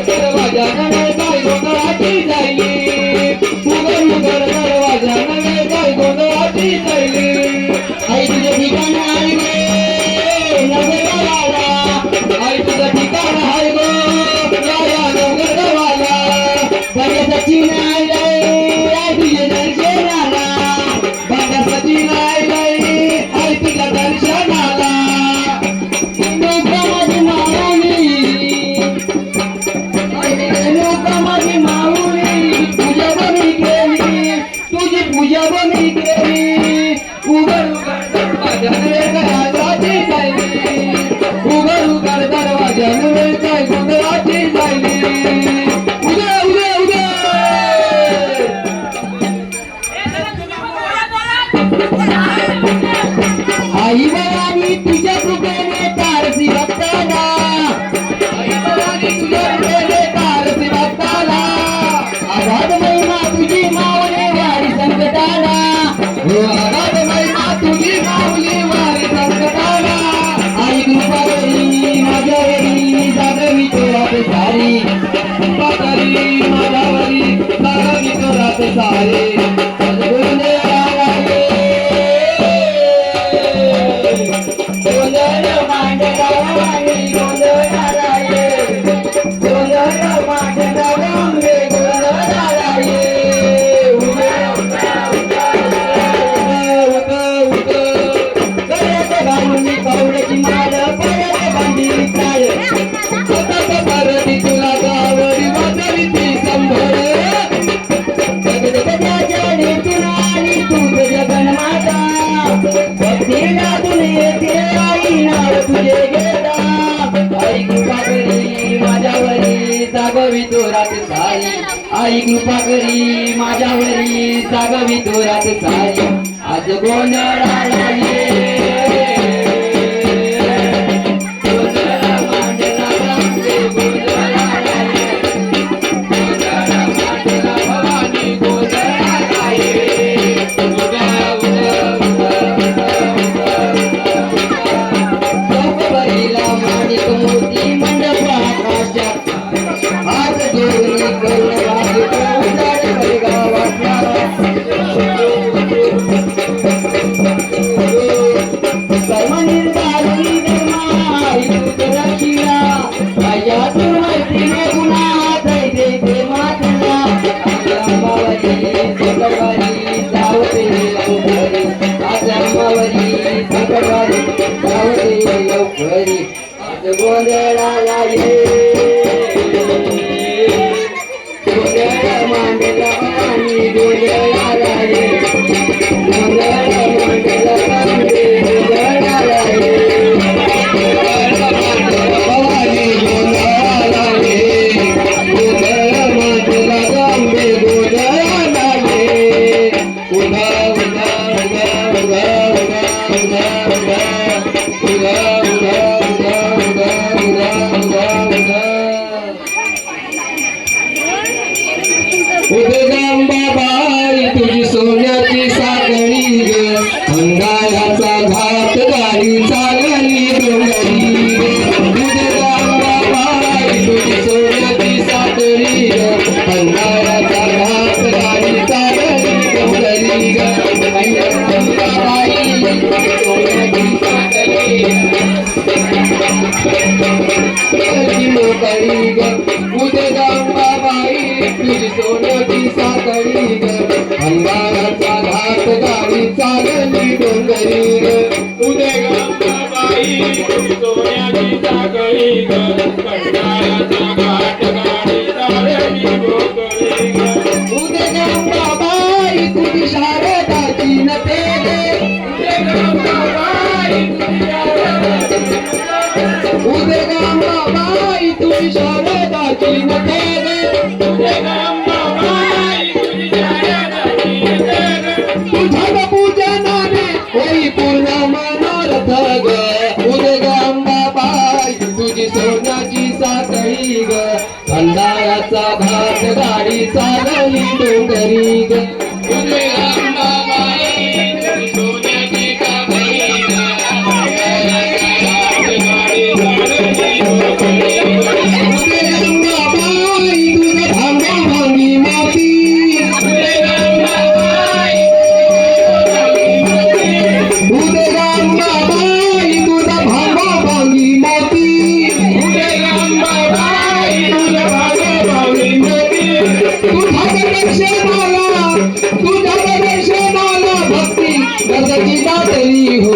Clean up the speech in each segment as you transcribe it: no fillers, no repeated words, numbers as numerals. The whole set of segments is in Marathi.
दरवाजा नवे काय गोंधळाची जाईली उघड उघड दरवाजा नवे काय गोंधळाची जाईली आई तुझे ठिकाण आहे गे नवगडवाला आई तुझं ठिकाण आहे गो या नवगडवाला बंड्याची नाही लई आई तुझे दर्शनाला बंड्याची नाही लई आई तुझ्या दर्शनाला लोकांमध्ये माऊली लोकांमध्ये माऊली पूजा बनी केली तुझी पूजा बनी केली उघड उघड दरवाजा नवे काय जायली उघड उघड दरवाजा नवे काय गोंधळाची जायली उघड उघड उघड आई बाबांनी तुझ्या कृपेने तारसी भक्ताला आई बाबांनी तुझ्या कृपेने तारसी भक्ताला आघात महिमा तुझी माऊली वारी संकटाला हो आघात महिमा तुझी माऊली वारी संकटाला आई कृपा करी माझ्यावरी जागवी तोरात सारी कृपा करी माझ्यावरी जागवी तोरात सारी गोंधळ मांडला वाणी गोंधळाला ये गोंधळ मांडला वांगे गोंधळाला ये गळ्यात घालून कवड्याची माळ पडत बांधी काय सतत करती तुला गावडी वाजवी ती संभळ जगदगत्याच्या तुला आणि तुझ जगन्माता भक्तीला येते आई नाव तुझे घेता आई कृपा करी माझ्यावरी जागवी तोरात सारी आई कृपा करी माझ्यावरी जागवी तोरात सारी आज गोंधळाला ये गोंधळ मांडला वांगे गोंधळाला ये गोंधळ मांडला भवानी गोंधळाला ये माणिक मोती मंडप आकाशात हात जोडून करुण उदाड गावातला कर्म निर्धारी धर्माई तुझ रक्षिला माझ्यातून मैत्रीने गुन्हा दैते मातला अंबावरी सकटवारी जावते लवकरी अंबावरी सकटवारी जावते लवकरी गोंधळाला ये गोंधळ मांडला वाणी गोंधळाला ये गोंधळ मांडला वांगे गोंधळाला ये गोंधळ मांडला वाणी गोंधळाला ये गोंधळ मांडला वांगे गोंधळाला ये उधा उधा उधा उधा उधा उधा उधा उधा उदगांबाबाई तुझी सोन्याची साखळी ग अंगाराचा घात गाडी चालली डोंगरी उदगांबाबाई तुझी सोन्याची साखळी ग अंगाराचा घात गाडी चालली डोंगरी ग अंगाबाई सोन्याची साखळी मोकळी ग उदगांबाबाई तुझी सोन्याची साखळी ग अंगाराचा घात गाडी चालली डोंगरी ग उदगांबाबाई तुझी सोन्याची साखळी ग अंगाराचा घाट गाडी चालली डोंगरी ग उदगांबाबाई तुझी शारदाची नथे ग उदगांबाबाई तुझी शारदाची नथे ग तुझ्या पूजनाने होई पूर्ण मनोरथ ग उदगांबाबाई तुझी सोन्याची साखळी ग अंधाराचा घाट गाडी चालली डोंगरी ग उदगांबाबाई तुझी सोन्याची साखळी ग अंधाराचा घाट गाडी चालली डोंगरी ग तरी हो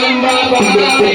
रंबा भावे